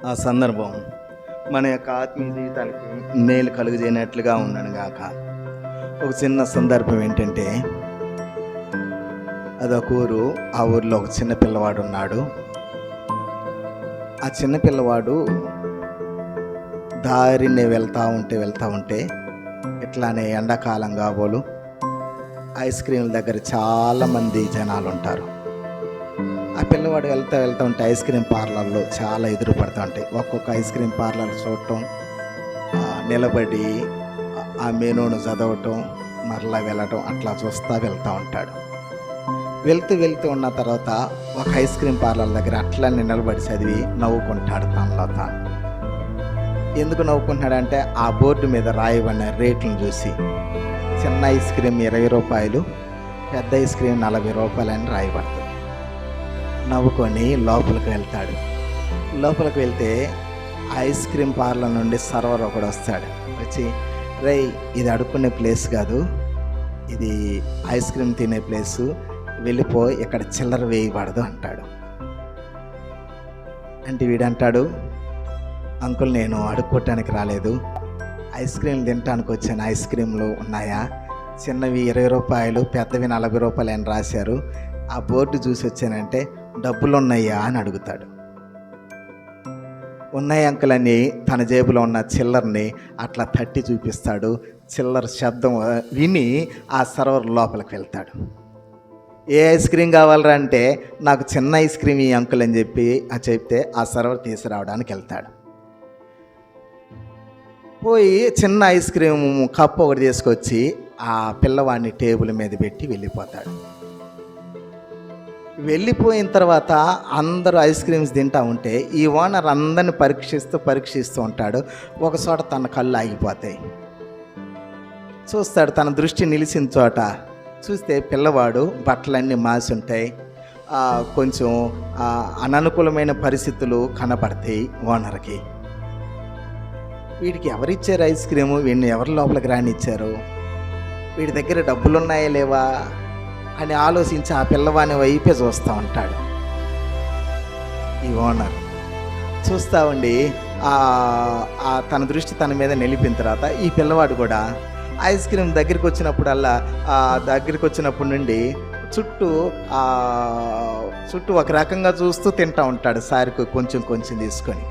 ఆ సందర్భం మన యొక్క ఆత్మీయ జీవితానికి మేలు కలుగజేయనట్లుగా ఉన్నాను గాక. ఒక చిన్న సందర్భం ఏంటంటే, అదొక ఊరు. ఆ ఊరిలో ఒక చిన్న పిల్లవాడు ఉన్నాడు. ఆ చిన్న పిల్లవాడు దారిని వెళ్తా ఉంటే ఇట్లానే ఎండాకాలం కాబోలు ఐస్ క్రీముల దగ్గర చాలామంది జనాలు ఉంటారు. ఆ పిల్లవాడు వెళ్తా ఉంటే ఐస్ క్రీమ్ పార్లర్లో చాలా ఎదురు పడుతూ ఉంటాయి. ఒక్కొక్క ఐస్ క్రీమ్ పార్లర్ చూడటం, నిలబడి ఆ మెనూను చదవటం, మరలా వెళ్ళటం, అట్లా చూస్తూ వెళ్తూ ఉంటాడు. వెళ్తూ ఉన్న తర్వాత ఒక ఐస్ క్రీమ్ పార్లర్ దగ్గర అట్లనే నిలబడి చదివి నవ్వుకుంటాడు తనలో తాను. ఎందుకు నవ్వుకుంటున్నాడంటే, ఆ బోర్డు మీద రాయబడిన రేట్లను చూసి చిన్న ఐస్ క్రీమ్ 20 రూపాయలు, పెద్ద ఐస్ క్రీమ్ 40 రూపాయలు అని రాయబడుతుంది. నవ్వుకొని లోపలికి వెళ్తాడు. లోపలికి వెళ్తే ఐస్ క్రీమ్ పార్లర్ నుండి సర్వర్ ఒకడు వస్తాడు. వచ్చి, రేయ్, ఇది అడుక్కునే ప్లేస్ కాదు, ఇది ఐస్ క్రీమ్ తినే ప్లేసు, వెళ్ళిపో, ఇక్కడ చిల్లర వేయబడదు అంటాడు. అంటే వీడంటాడు, అంకుల్, నేను అడుక్కోవటానికి రాలేదు, ఐస్ క్రీమ్ తినటానికి వచ్చాను. ఐస్ క్రీమ్లు ఉన్నాయా? చిన్నవి 20 రూపాయలు, పెద్దవి 40 రూపాయలు అని రాశారు. ఆ బోర్డు చూసి వచ్చానంటే, డబ్బులు ఉన్నాయా అని అడుగుతాడు. ఉన్నాయి అంకుల్ అని తన జేబులో ఉన్న చిల్లర్ని అట్లా తట్టి చూపిస్తాడు. చిల్లర శబ్దం విని ఆ సర్వర్ లోపలికి వెళ్తాడు. ఏ ఐస్ క్రీమ్ కావాలరా అంటే, నాకు చిన్న ఐస్ క్రీమ్ ఈ అంకుల్ అని చెప్తే ఆ సర్వర్ తీసుకురావడానికి వెళ్తాడు. పోయి చిన్న ఐస్ క్రీమ్ కప్పు ఒకటి తీసుకొచ్చి ఆ పిల్లవాడిని టేబుల్ మీద పెట్టి వెళ్ళిపోతాడు. వెళ్ళిపోయిన తర్వాత అందరూ ఐస్ క్రీమ్స్ తింటూ ఉంటే ఈ ఓనర్ అందరిని పరీక్షిస్తూ ఉంటాడు. ఒక చోట తన కళ్ళు ఆగిపోతాయి. చూస్తాడు, తన దృష్టి నిలిచిన చోట చూస్తే పిల్లవాడు బట్టలన్నీ మాసి ఉంటాయి. కొంచెం అననుకూలమైన పరిస్థితులు కనపడతాయి ఓనర్కి. వీడికి ఎవరిచ్చారు ఐస్ క్రీము? వీడిని ఎవరి లోపలికి రానిచ్చారు? వీడి దగ్గర డబ్బులు ఉన్నాయా లేవా అని ఆలోచించి ఆ పిల్లవాని వైపే చూస్తూ ఉంటాడు ఈ ఓనర్. చూస్తూ ఉండి తన దృష్టి తన మీద నిలిపిన తర్వాత ఈ పిల్లవాడు కూడా ఐస్ క్రీమ్ దగ్గరికి వచ్చినప్పటి నుండి చుట్టూ ఒక రకంగా చూస్తూ తింటూ ఉంటాడు. సారికి కొంచెం తీసుకొని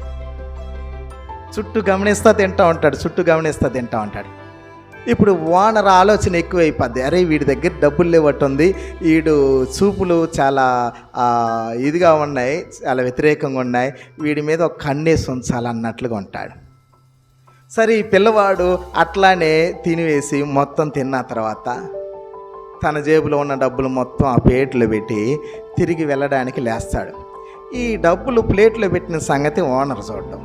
చుట్టూ గమనిస్తూ తింటూ ఉంటాడు. ఇప్పుడు ఓనర్ ఆలోచన ఎక్కువైపోద్ది. అరే, వీడి దగ్గర డబ్బులు లేవట్టుంది, వీడు చూపులు చాలా ఇదిగా ఉన్నాయి, చాలా వ్యతిరేకంగా ఉన్నాయి, వీడి మీద ఒక కన్నేసి ఉంచాలన్నట్లుగా ఉంటాడు. సరే, ఈ పిల్లవాడు అట్లానే తినివేసి మొత్తం తిన్న తర్వాత తన జేబులో ఉన్న డబ్బులు మొత్తం ఆ ప్లేట్లో పెట్టి తిరిగి వెళ్ళడానికి లేస్తాడు. ఈ డబ్బులు ప్లేట్లో పెట్టిన సంగతి ఓనర్ చూడడం.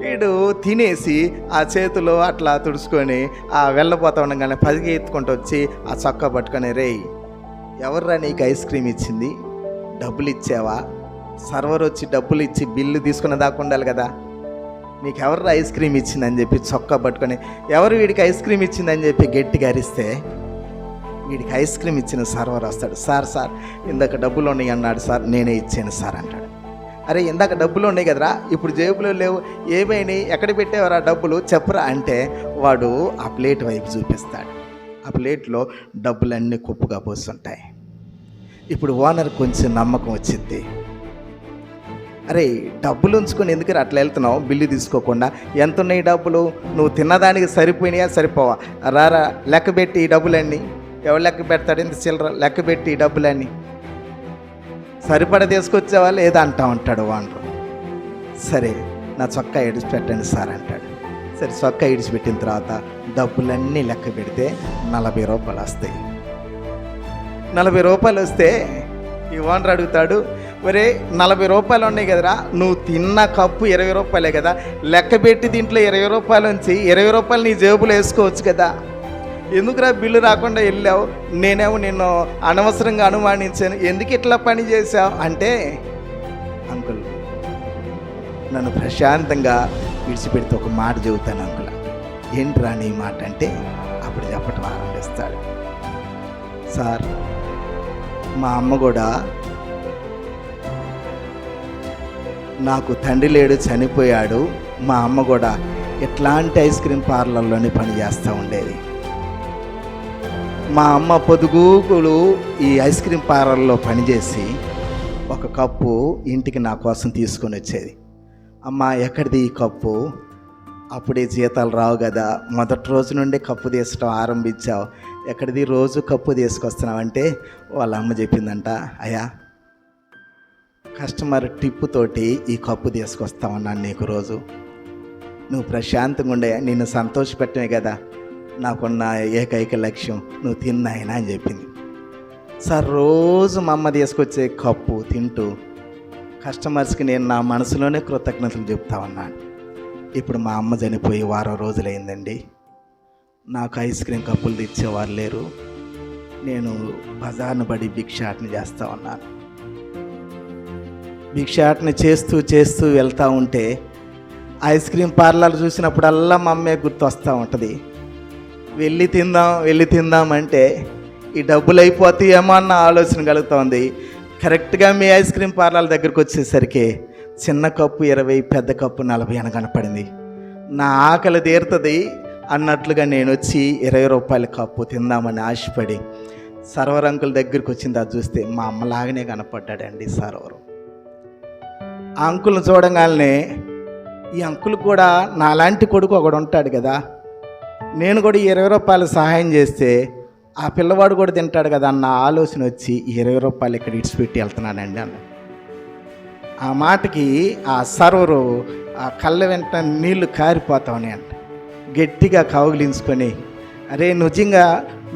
వీడు తినేసి ఆ చేతిలో అట్లా తుడుచుకొని వెళ్ళబోతా ఉండగానే పదికి ఎత్తుకుంటూ వచ్చి ఆ చొక్కా పట్టుకొని, రేయ్, ఎవర్రా నీకు ఐస్ క్రీమ్ ఇచ్చింది? డబ్బులు ఇచ్చావా? సర్వర్ వచ్చి డబ్బులు ఇచ్చి బిల్లు తీసుకున్న దాకా ఉండాలి కదా, నీకు ఎవర్రా ఐస్ క్రీమ్ ఇచ్చిందని చెప్పి చొక్కా పట్టుకొని, ఎవరు వీడికి ఐస్ క్రీమ్ ఇచ్చిందని చెప్పి గట్టిగా అరిస్తే వీడికి ఐస్ క్రీమ్ ఇచ్చిన సర్వర్ వస్తాడు. సార్, ఇందాక డబ్బులు ఉన్నాయి అన్నాడు సార్, నేనే ఇచ్చాను సార్ అంటాడు. అరే, ఇందాక డబ్బులు ఉన్నాయి కదరా, ఇప్పుడు జేబులో లేవు, ఏమైనాయి, ఎక్కడ పెట్టేవారా డబ్బులు చెప్పరా అంటే వాడు ఆ ప్లేట్ వైపు చూపిస్తాడు. ఆ ప్లేట్లో డబ్బులన్నీ కుప్పుగా పోస్తుంటాయి. ఇప్పుడు ఓనర్ కొంచెం నమ్మకం వచ్చింది. అరే, డబ్బులు ఉంచుకొని ఎందుకు అట్లా వెళ్తున్నావు బిల్లు తీసుకోకుండా? ఎంత ఉన్నాయి డబ్బులు? నువ్వు తిన్నదానికి సరిపోయినాయా సరిపోవా? రారా, లెక్క పెట్టి ఈ డబ్బులన్నీ. ఎవరు లెక్క పెడతాడు? ఇంత చిల్లర లెక్క పెట్టి ఈ డబ్బులన్నీ సరిపడ తీసుకొచ్చావా లేదా అంటా ఉంటాడు ఓనరు. సరే, నా చొక్కా ఇడిచిపెట్టండి సార్ అంటాడు. సరే, చొక్కా ఇడిచిపెట్టిన తర్వాత డబ్బులన్నీ లెక్క పెడితే 40 రూపాయలు వస్తాయి. 40 రూపాయలు వస్తే ఈ ఓనర్ అడుగుతాడు, ఒరే, 40 రూపాయలు ఉన్నాయి కదరా, నువ్వు తిన్న కప్పు 20 రూపాయలే కదా, లెక్క పెట్టి దీంట్లో 20 రూపాయలు ఉంచి 20 రూపాయలు నీ జేబులో వేసుకోవచ్చు కదా, ఎందుకురా బిల్లు రాకుండా వెళ్ళావు? నేనేమో నిన్ను అనవసరంగా అనుమానించాను, ఎందుకు ఇట్లా పని చేశావు అంటే, అంకుల్, నన్ను ప్రశాంతంగా విడిచిపెడితే ఒక మాట చెబుతాను అంకుల్. ఏంట్రా నీ మాట అంటే అప్పుడు చెప్పటం ఆరంభిస్తాడు. సార్, మా అమ్మ కూడా నాకు తండ్రి లేడు, చనిపోయాడు. మా అమ్మ కూడా ఇట్లాంటి ఐస్ క్రీమ్ పార్లర్లోనే పని చేస్తూ ఉండేది. మా అమ్మ పొదుగుకులు ఈ ఐస్ క్రీమ్ పార్లర్లో పనిచేసి ఒక కప్పు ఇంటికి నా కోసం తీసుకొని వచ్చేది. అమ్మ, ఎక్కడిది ఈ కప్పు? అప్పుడే జీతాలు రావు కదా, మొదటి రోజు నుండి కప్పు తీసడం ఆరంభించావు, ఎక్కడిది రోజు కప్పు తీసుకొస్తున్నావంటే వాళ్ళ అమ్మ చెప్పిందంట, అయ్యా కస్టమర్ టిప్పు తోటి ఈ కప్పు తీసుకొస్తామన్నాను నీకు రోజు, నువ్వు ప్రశాంతంగా ఉండే, నిన్ను సంతోషపెట్టమే కదా నాకున్న ఏకైక లక్ష్యం, నువ్వు తిన్నాయినా అని చెప్పింది. సార్ రోజు మా అమ్మ తీసుకొచ్చే కప్పు తింటూ కస్టమర్స్కి నేను నా మనసులోనే కృతజ్ఞతలు చెప్తా ఉన్నాను. ఇప్పుడు మా అమ్మ చనిపోయి వారం రోజులైందండి. నాకు ఐస్ క్రీమ్ కప్పులు తెచ్చేవారు లేరు. నేను బజార్ను పడి భిక్షాటన చేస్తూ ఉన్నాను. భిక్షాటన చేస్తూ వెళ్తూ ఉంటే ఐస్ క్రీమ్ పార్లర్ చూసినప్పుడల్లా మా అమ్మే గుర్తు వస్తూ ఉంటుంది. వెళ్ళి తిందామంటే ఈ డబ్బులు అయిపోతాయేమో అన్న ఆలోచన కలుగుతోంది. కరెక్ట్గా మీ ఐస్ క్రీమ్ పార్లర్ దగ్గరికి వచ్చేసరికి చిన్న కప్పు 20, పెద్ద కప్పు 40 అని కనపడింది. నా ఆకలి తీరుతుంది అన్నట్లుగా నేను వచ్చి 20 రూపాయల కప్పు తిందామని ఆశపడి సర్వర్ అంకుల్ దగ్గరికి వచ్చింది. అది చూస్తే మా అమ్మలాగానే కనపడ్డాడండి సర్వరు. ఆ అంకుల్ని చూడగానే ఈ అంకుల్ కూడా నాలాంటి కొడుకు ఒకడు ఉంటాడు కదా, నేను కూడా 20 రూపాయలు సహాయం చేస్తే ఆ పిల్లవాడు కూడా తింటాడు కదా అన్న ఆలోచన వచ్చి 20 రూపాయలు ఇక్కడ ఇడిచిపెట్టి వెళ్తున్నానండి అన్న. ఆ మాటకి ఆ సర్వరు ఆ కళ్ళ వెంట నీళ్లు కారిపోతామని అంట గట్టిగా కౌగిలించుకొని, అరే నిజంగా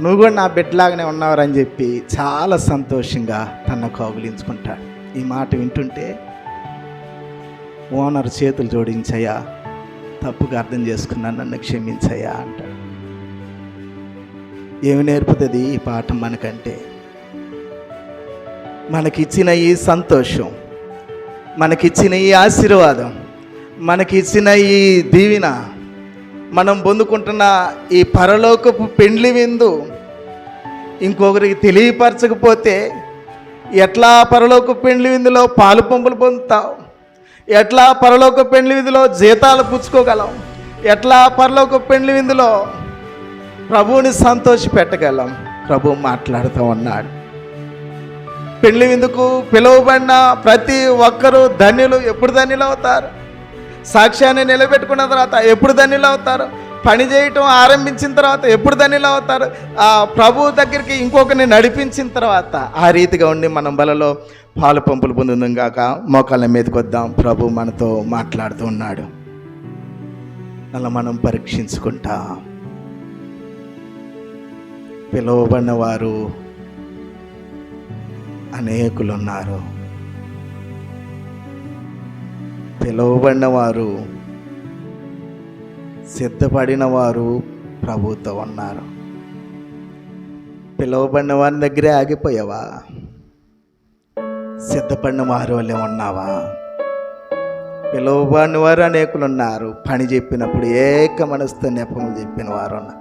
నువ్వు కూడా నా బిడ్డలాగానే ఉన్నావని చెప్పి చాలా సంతోషంగా తన కౌగిలించుకుంటాడు. ఈ మాట వింటుంటే ఓనర్ చేతులు జోడించయ్యా, తప్పుగా అర్థం చేసుకున్నాను, నన్ను క్షమించయ్యా అంటాడు. ఏమి నేర్పుతుంది ఈ పాఠం మనకంటే? మనకిచ్చిన ఈ సంతోషం, మనకిచ్చిన ఈ ఆశీర్వాదం, మనకిచ్చిన ఈ దీవెన, మనం పొందుకుంటున్న ఈ పరలోకపు పెండ్లి విందు ఇంకొకరికి తెలియపరచకపోతే ఎట్లా పరలోకపు పెండ్లి విందులో పాలు పంపులు పొందుతావు? ఎట్లా పరలోక పెండ్లి విందులో జీతాలు పుచ్చుకోగలం? ఎట్లా పరలోక పెండ్లి విందులో ప్రభువుని సంతోష పెట్టగలం? ప్రభు మాట్లాడుతూ ఉన్నాడు. పెండ్లి విందుకు పిలువబడిన ప్రతి ఒక్కరూ ధన్యులు. ఎప్పుడు ధన్యులు అవుతారు? సాక్ష్యాన్ని నిలబెట్టుకున్న తర్వాత ఎప్పుడు ధన్యులు అవుతారు? పని చేయటం ఆరంభించిన తర్వాత ఎప్పుడు ధన్యులు అవుతారు? ఆ ప్రభు దగ్గరికి ఇంకొకరిని నడిపించిన తర్వాత. ఆ రీతిగా ఉండి మనం బలలో పాలు పంపులు పొందుదాం కాక మోకాళ్ళ మీదకి వద్దాం. ప్రభు మనతో మాట్లాడుతూ ఉన్నాడు. అలా మనం పరీక్షించుకుంటా. పిలువబడిన వారు అనేకులు ఉన్నారు. పిలువబడిన వారు, సిద్ధపడిన వారు ప్రభుతో ఉన్నారు. పిలువబడిన వారి దగ్గరే ఆగిపోయావా? సిద్ధపడిన వారి వల్లే ఉన్నావా? పిలువబడిన వారు అనేకులు ఉన్నారు. పని చెప్పినప్పుడు ఏక మనసుతో నెపములు చెప్పిన వారు ఉన్నారు.